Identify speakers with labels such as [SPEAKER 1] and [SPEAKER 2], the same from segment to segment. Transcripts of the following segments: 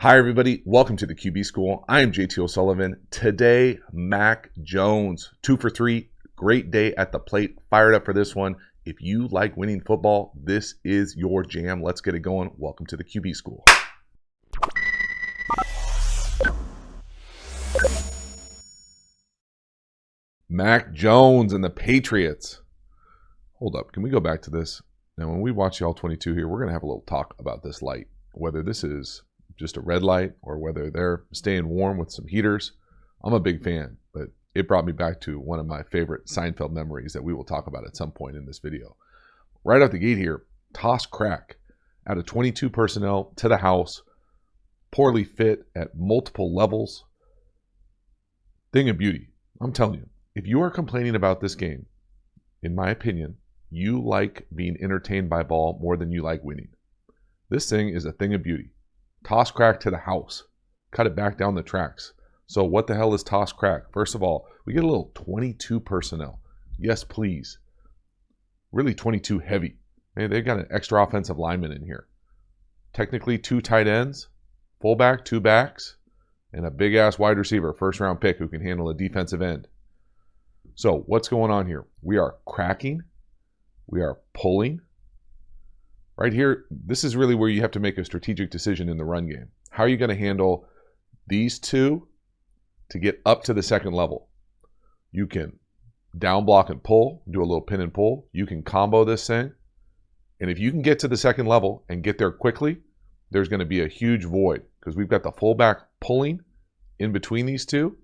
[SPEAKER 1] Hi everybody, welcome to the QB School. I am JT O'Sullivan. Today, Mac Jones, 2 for 3, great day at the plate. Fired up for this one. If you like winning football, this is your jam. Let's get it going. Welcome to the QB School. Mac Jones and the Patriots. Hold up, can we go back to this? Now, when we watch the All-22 here, we're going to have a little talk about this light, whether this is just a red light or whether they're staying warm with some heaters. I'm a big fan, but it brought me back to one of my favorite Seinfeld memories that we will talk about at some point in this video. Right out the gate here, toss crack out of 22 personnel to the house, poorly fit at multiple levels. Thing of beauty. I'm telling you, if you are complaining about this game, in my opinion, you like being entertained by ball more than you like winning. This thing is a thing of beauty. Toss crack to the house. Cut it back down the tracks. So what the hell is toss crack? First of all, we get a little 22 personnel. Yes, please. Really 22 heavy. Man, they've got an extra offensive lineman in here. Technically 2 tight ends, fullback, 2 backs, and a big-ass wide receiver, first-round pick who can handle a defensive end. So what's going on here? We are cracking. We are pulling. Right here, this is really where you have to make a strategic decision in the run game. How are you going to handle these two to get up to the second level? You can down block and pull, do a little pin and pull. You can combo this thing. And if you can get to the second level and get there quickly, there's going to be a huge void because we've got the fullback pulling in between these two,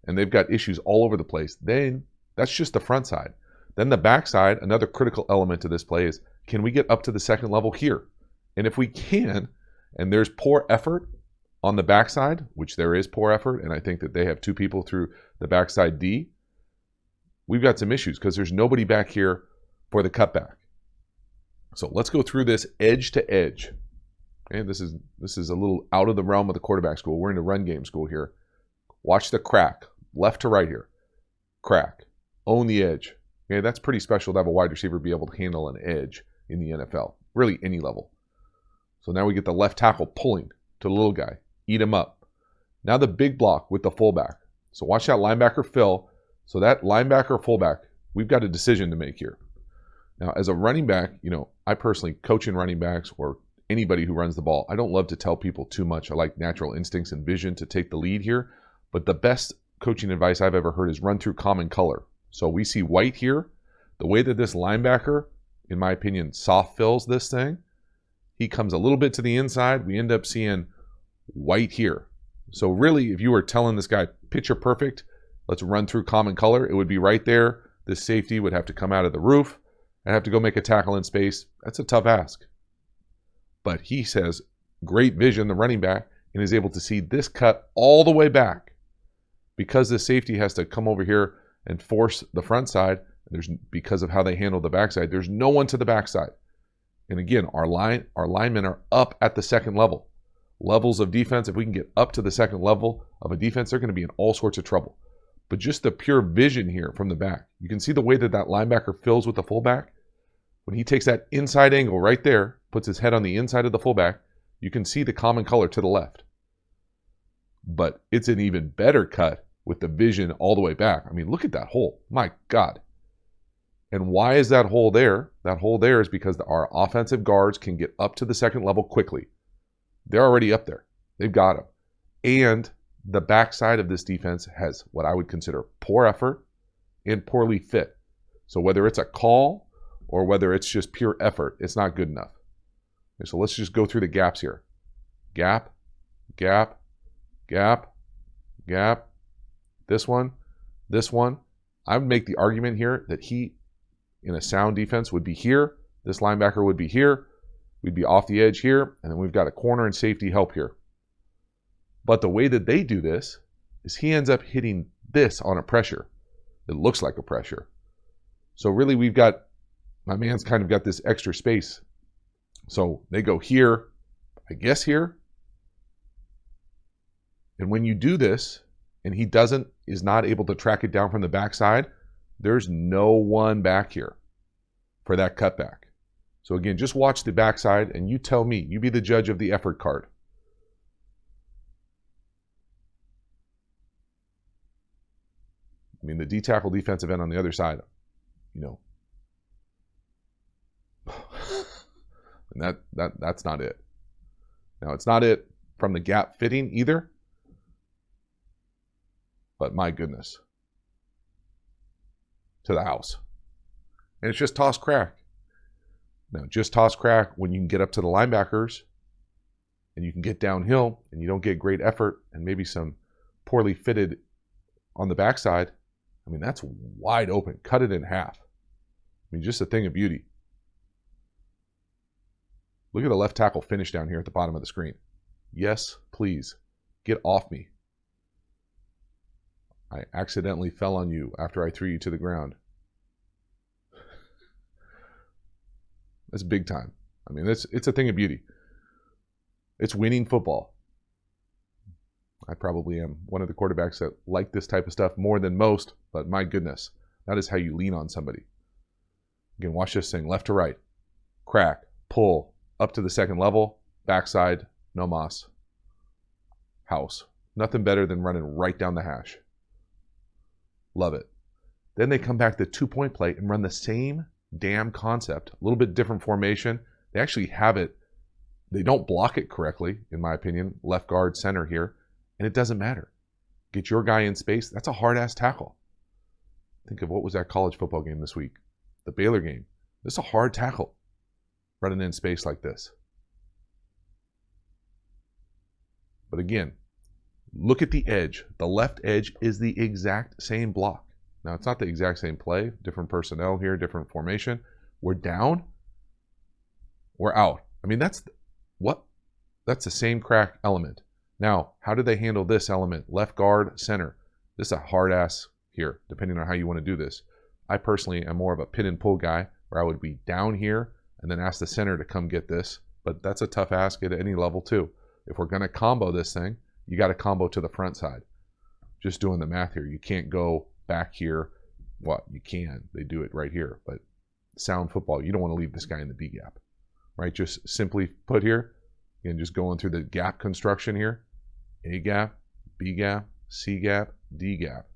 [SPEAKER 1] and they've got issues all over the place. Then that's just the front side. Then the back side, another critical element to this play is, can we get up to the second level here? And if we can, and there's poor effort on the backside, which there is poor effort, and I think that they have 2 people through the backside D, we've got some issues because there's nobody back here for the cutback. So let's go through this edge to edge. And this is a little out of the realm of the quarterback school. We're in a run game school here. Watch the crack, left to right here. Crack, own the edge. Okay, that's pretty special to have a wide receiver be able to handle an edge in the NFL, really any level. So now we get the left tackle pulling to the little guy, eat him up. Now the big block with the fullback. So watch that linebacker fill. So that linebacker or fullback, we've got a decision to make here. Now as a running back, I personally coach in running backs or anybody who runs the ball. I don't love to tell people too much. I like natural instincts and vision to take the lead here. But the best coaching advice I've ever heard is run through common color. So we see white here. The way that this linebacker, in my opinion, soft fills this thing, he comes a little bit to the inside. We end up seeing white here. So really, if you were telling this guy, picture perfect, let's run through common color, it would be right there. This safety would have to come out of the roof and have to go make a tackle in space. That's a tough ask. But he says, great vision, the running back, and is able to see this cut all the way back. Because the safety has to come over here and force the front side, because of how they handle the backside, there's no one to the backside. And again, our linemen are up at the second level. Levels of defense, if we can get up to the second level of a defense, they're going to be in all sorts of trouble. But just the pure vision here from the back, you can see the way that linebacker fills with the fullback. When he takes that inside angle right there, puts his head on the inside of the fullback, you can see the common color to the left. But it's an even better cut with the vision all the way back. I mean, look at that hole. My God. And why is that hole there? That hole there is because our offensive guards can get up to the second level quickly. They're already up there. They've got them. And the backside of this defense has what I would consider poor effort and poorly fit. So whether it's a call or whether it's just pure effort, it's not good enough. Okay, so let's just go through the gaps here. Gap, gap, gap, gap. This one. I would make the argument here that he, in a sound defense, would be here. This linebacker would be here. We'd be off the edge here. And then we've got a corner and safety help here. But the way that they do this is he ends up hitting this on a pressure. It looks like a pressure. So really we've got, my man's kind of got this extra space. So they go here, I guess here. And when you do this, and he is not able to track it down from the backside, there's no one back here for that cutback. So again, just watch the backside and you tell me, you be the judge of the effort card. mean, the D tackle defensive end on the other side, you know, and that's not it. Now, it's not it from the gap fitting either, but my goodness, to the house. And it's just toss crack. Now, just toss crack when you can get up to the linebackers and you can get downhill and you don't get great effort and maybe some poorly fitted on the backside. I mean, that's wide open. Cut it in half. I mean, just a thing of beauty. Look at the left tackle finish down here at the bottom of the screen. Yes, please. Get off me. I accidentally fell on you after I threw you to the ground. That's big time. I mean, it's a thing of beauty. It's winning football. I probably am one of the quarterbacks that like this type of stuff more than most, but my goodness, that is how you lean on somebody. Again, watch this thing, left to right, crack, pull, up to the second level, backside, no moss, house. Nothing better than running right down the hash. Love it. Then they come back to 2-point play and run the same damn concept, a little bit different formation. They actually have it. They don't block it correctly, in my opinion, left guard, center here, and it doesn't matter. Get your guy in space. That's a hard-ass tackle. Think of what was that college football game this week? The Baylor game. This is a hard tackle, running in space like this. But again, look at the edge. The left edge is the exact same block. Now, it's not the exact same play. Different personnel here, different formation. We're down. We're out. I mean, that's the same crack element. Now, how do they handle this element? Left guard, center. This is a hard ass here, depending on how you want to do this. I personally am more of a pin and pull guy, where I would be down here and then ask the center to come get this. But that's a tough ask at any level too. If we're going to combo this thing, you got to combo to the front side. Just doing the math here. You can't go back here. What? You can. They do it right here. But sound football, you don't want to leave this guy in the B gap. Right? Just simply put here, and just going through the gap construction here. A gap, B gap, C gap, D gap.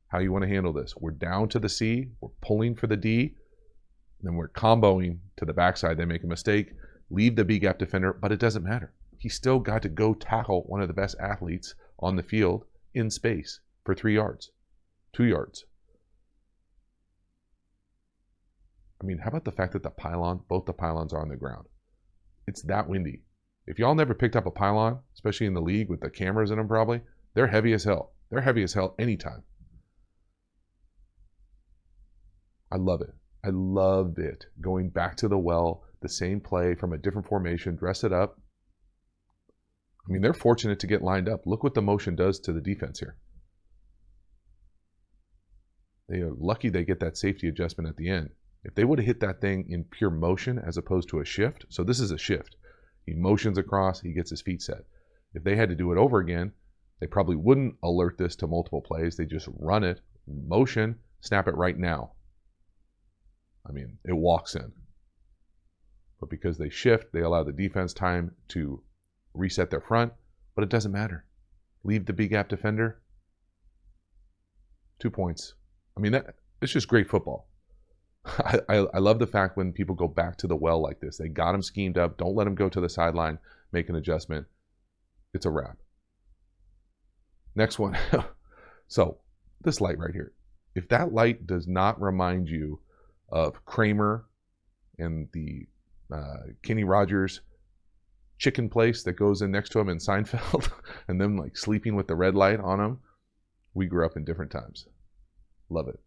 [SPEAKER 1] How you want to handle this? We're down to the C. We're pulling for the D. Then we're comboing to the backside. They make a mistake. Leave the B gap defender, but it doesn't matter. He still got to go tackle one of the best athletes on the field in space for 3 yards, 2 yards. I mean, how about the fact that both the pylons are on the ground? It's that windy. If y'all never picked up a pylon, especially in the league with the cameras in them probably, they're heavy as hell. They're heavy as hell anytime. I love it. I love it. Going back to the well, the same play from a different formation, dress it up. I mean, they're fortunate to get lined up. Look what the motion does to the defense here. They are lucky they get that safety adjustment at the end. If they would have hit that thing in pure motion as opposed to a shift, so this is a shift. He motions across, he gets his feet set. If they had to do it over again, they probably wouldn't alert this to multiple plays. They just run it, motion, snap it right now. I mean, it walks in. But because they shift, they allow the defense time to reset their front, but it doesn't matter. Leave the B gap defender. 2 points. I mean, it's just great football. I love the fact when people go back to the well like this. They got him schemed up. Don't let him go to the sideline, make an adjustment. It's a wrap. Next one. So this light right here. If that light does not remind you of Kramer and the Kenny Rogers chicken place that goes in next to him in Seinfeld and them like sleeping with the red light on them, we grew up in different times. Love it.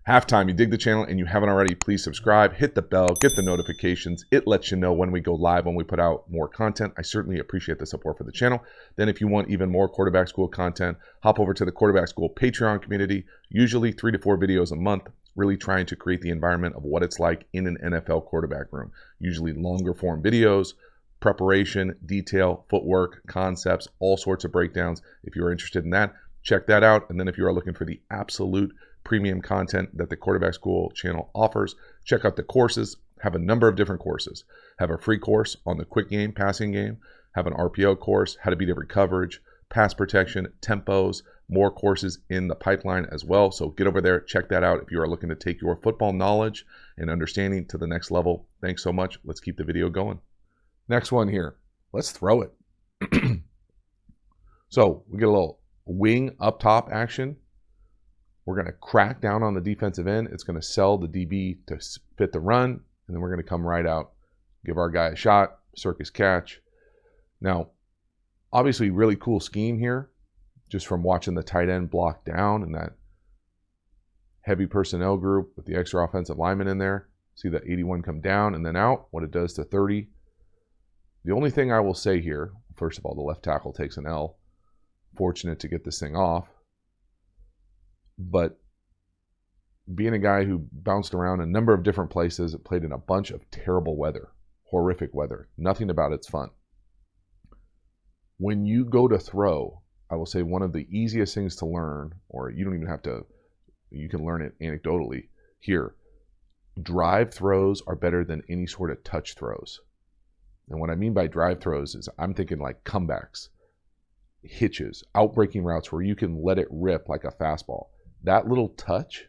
[SPEAKER 1] Halftime, you dig the channel and you haven't already, please subscribe, hit the bell, get the notifications. It lets you know when we go live, when we put out more content. I certainly appreciate the support for the channel. Then if you want even more Quarterback School content, hop over to the Quarterback School Patreon community, usually 3 to 4 videos a month, really trying to create the environment of what it's like in an NFL quarterback room. Usually longer form videos, preparation, detail, footwork, concepts, all sorts of breakdowns. If you're interested in that, check that out. And then if you are looking for the absolute premium content that the Quarterback School channel offers, check out the courses. Have a number of different courses. Have a free course on the quick game, passing game. Have an RPO course, how to beat every coverage, pass protection, tempos, more courses in the pipeline as well. So get over there, check that out if you are looking to take your football knowledge and understanding to the next level. Thanks so much. Let's keep the video going. Next one here. Let's throw it. So we get a little wing up top action. We're going to crack down on the defensive end. It's going to sell the DB to fit the run, and then we're going to come right out, give our guy a shot, circus catch. Now, obviously, really cool scheme here, just from watching the tight end block down and that heavy personnel group with the extra offensive lineman in there. See that 81 come down and then out, what it does to 30. The only thing I will say here, first of all, the left tackle takes an L. Fortunate to get this thing off. But being a guy who bounced around a number of different places, played in a bunch of terrible weather, horrific weather, nothing about it's fun. When you go to throw, I will say one of the easiest things to learn, or you don't even have to, you can learn it anecdotally here. Drive throws are better than any sort of touch throws. And what I mean by drive throws is I'm thinking like comebacks, hitches, outbreaking routes where you can let it rip like a fastball. That little touch,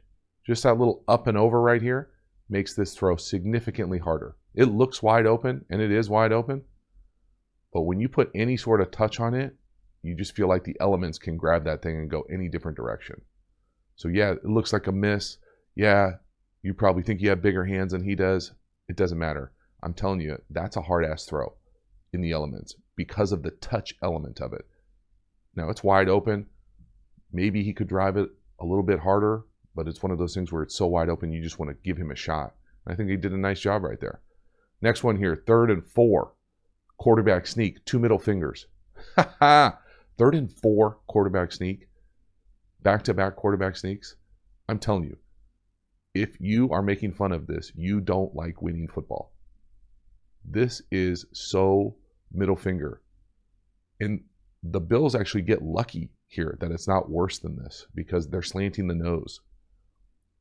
[SPEAKER 1] just that little up and over right here, makes this throw significantly harder. It looks wide open, and it is wide open. But when you put any sort of touch on it, you just feel like the elements can grab that thing and go any different direction. So yeah, it looks like a miss. Yeah, you probably think you have bigger hands than he does. It doesn't matter. I'm telling you, that's a hard-ass throw in the elements because of the touch element of it. Now, it's wide open. Maybe he could drive it a little bit harder, but it's one of those things where it's so wide open, you just want to give him a shot. I think he did a nice job right there. Next one here, 3rd and 4. Quarterback sneak, 2 middle fingers. 3rd and 4 quarterback sneak. Back-to-back quarterback sneaks. I'm telling you, if you are making fun of this, you don't like winning football. This is so middle finger. And the Bills actually get lucky here that it's not worse than this because they're slanting the nose.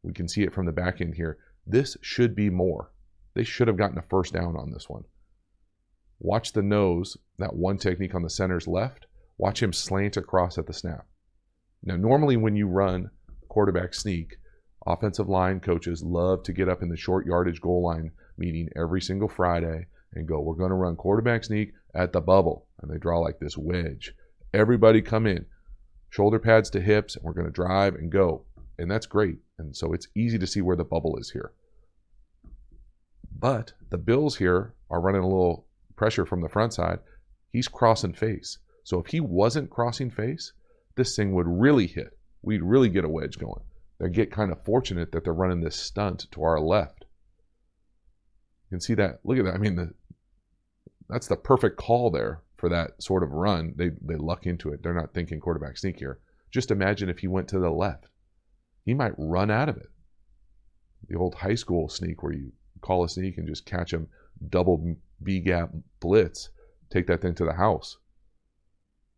[SPEAKER 1] We can see it from the back end here. This should be more. They should have gotten a first down on this one. Watch the nose, that one technique on the center's left. Watch him slant across at the snap. Now, normally when you run quarterback sneak, offensive line coaches love to get up in the short yardage goal line meeting every single Friday and go, we're going to run quarterback sneak at the bubble. And they draw like this wedge. Everybody come in. Shoulder pads to hips, and we're going to drive and go. And that's great. And so it's easy to see where the bubble is here. But the Bills here are running a little pressure from the front side. He's crossing face. So if he wasn't crossing face, this thing would really hit. We'd really get a wedge going. They get kind of fortunate that they're running this stunt to our left. You can see that. Look at that. I mean, that's the perfect call there for that sort of run. They luck into it. They're not thinking quarterback sneak here. Just imagine if he went to the left. He might run out of it. The old high school sneak where you call a sneak and just catch him double B-gap blitz, take that thing to the house.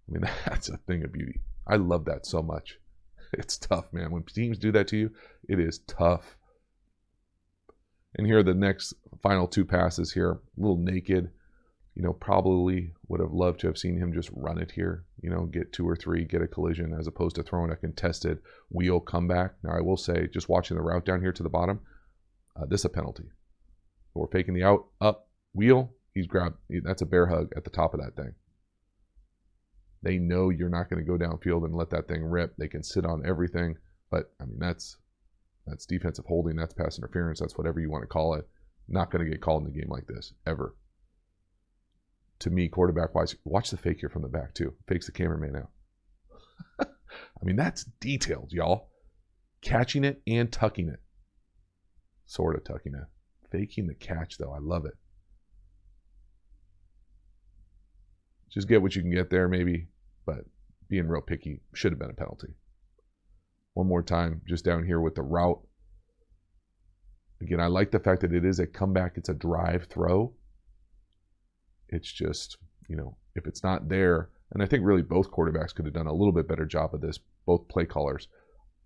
[SPEAKER 1] I mean, that's a thing of beauty. I love that so much. It's tough, man. When teams do that to you, it is tough. And here are the next final 2 passes here. A little naked. You know, probably would have loved to have seen him just run it here. You know, get 2 or 3, get a collision as opposed to throwing a contested wheel comeback. Now, I will say, just watching the route down here to the bottom, this is a penalty. We're faking the out, up, wheel. He's grabbed. That's a bear hug at the top of that thing. They know you're not going to go downfield and let that thing rip. They can sit on everything. But, I mean, that's defensive holding. That's pass interference. That's whatever you want to call it. Not going to get called in a game like this, ever. To me, quarterback-wise, watch the fake here from the back, too. Fakes the cameraman out. I mean, that's detailed, y'all. Catching it and tucking it. Sort of tucking it. Faking the catch, though. I love it. Just get what you can get there, maybe. But being real picky should have been a penalty. One more time, just down here with the route. Again, I like the fact that it is a comeback. It's a drive throw. It's just, you know, if it's not there, and I think really both quarterbacks could have done a little bit better job of this, both play callers.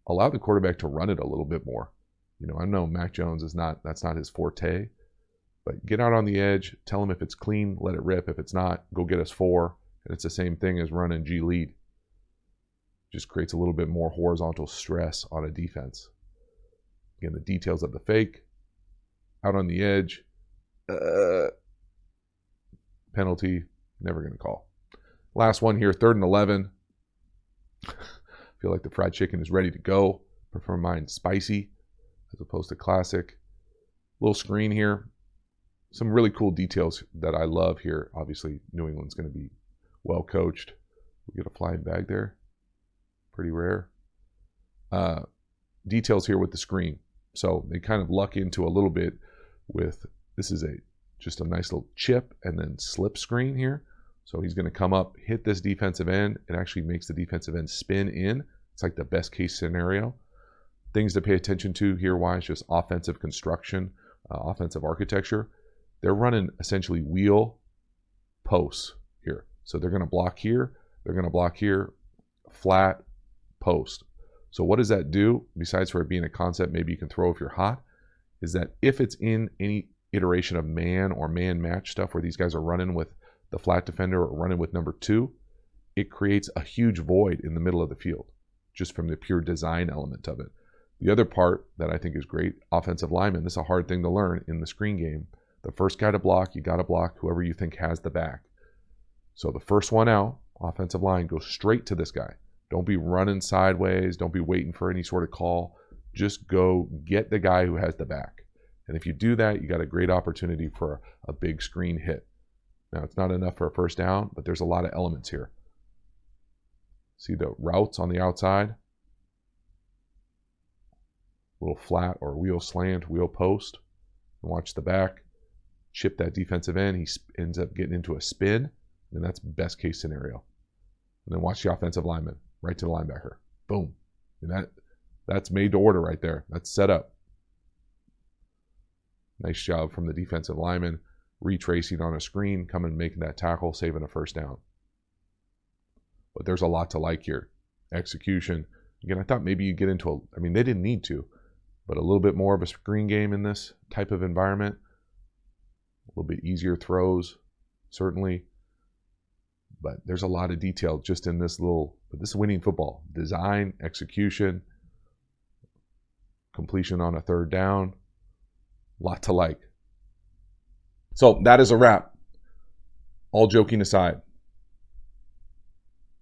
[SPEAKER 1] Allow the quarterback to run it a little bit more. You know, I know Mac Jones that's not his forte, but get out on the edge, tell him if it's clean, let it rip. If it's not, go get us 4. And it's the same thing as running G lead. Just creates a little bit more horizontal stress on a defense. Again, the details of the fake, out on the edge, penalty, never going to call. Last one here, 3rd and 11. I feel like the fried chicken is ready to go. Prefer mine spicy as opposed to classic. Little screen here. Some really cool details that I love here. Obviously, New England's going to be well coached. We get a flying bag there. Pretty rare. Details here with the screen. So they kind of luck into a little bit with, this is just a nice little chip and then slip screen here. So he's going to come up, hit this defensive end. It actually makes the defensive end spin in. It's like the best case scenario. Things to pay attention to here, why it's just offensive construction, offensive architecture. They're running essentially wheel posts here. So they're going to block here. They're going to block here, flat post. So what does that do, besides for it being a concept maybe you can throw if you're hot, is that if it's in any iteration of man or man match stuff where these guys are running with the flat defender or running with number 2, it creates a huge void in the middle of the field, just from the pure design element of it. The other part that I think is great, offensive lineman, this is a hard thing to learn in the screen game. The first guy to block, you got to block whoever you think has the back. So the first one out, offensive line, goes straight to this guy. Don't be running sideways. Don't be waiting for any sort of call. Just go get the guy who has the back. And if you do that, you got a great opportunity for a big screen hit. Now, it's not enough for a first down, but there's a lot of elements here. See the routes on the outside? Little flat or wheel slant, wheel post. And watch the back. Chip that defensive end. He ends up getting into a spin. And that's best case scenario. And then watch the offensive lineman. Right to the linebacker. Boom. And that's made to order right there. That's set up. Nice job from the defensive lineman. Retracing on a screen, coming, making that tackle, saving a first down. But there's a lot to like here. Execution. Again, I thought maybe you get into they didn't need to, but a little bit more of a screen game in this type of environment. A little bit easier throws, certainly. But there's a lot of detail just in this but this is winning football. Design, execution, completion on a 3rd down. Lot to like. So that is a wrap. All joking aside,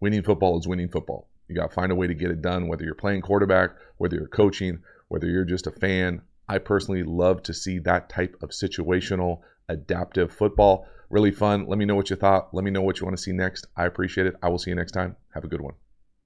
[SPEAKER 1] winning football is winning football. You got to find a way to get it done, whether you're playing quarterback, whether you're coaching, whether you're just a fan. I personally love to see that type of situational, adaptive football. Really fun. Let me know what you thought. Let me know what you want to see next. I appreciate it. I will see you next time. Have a good one.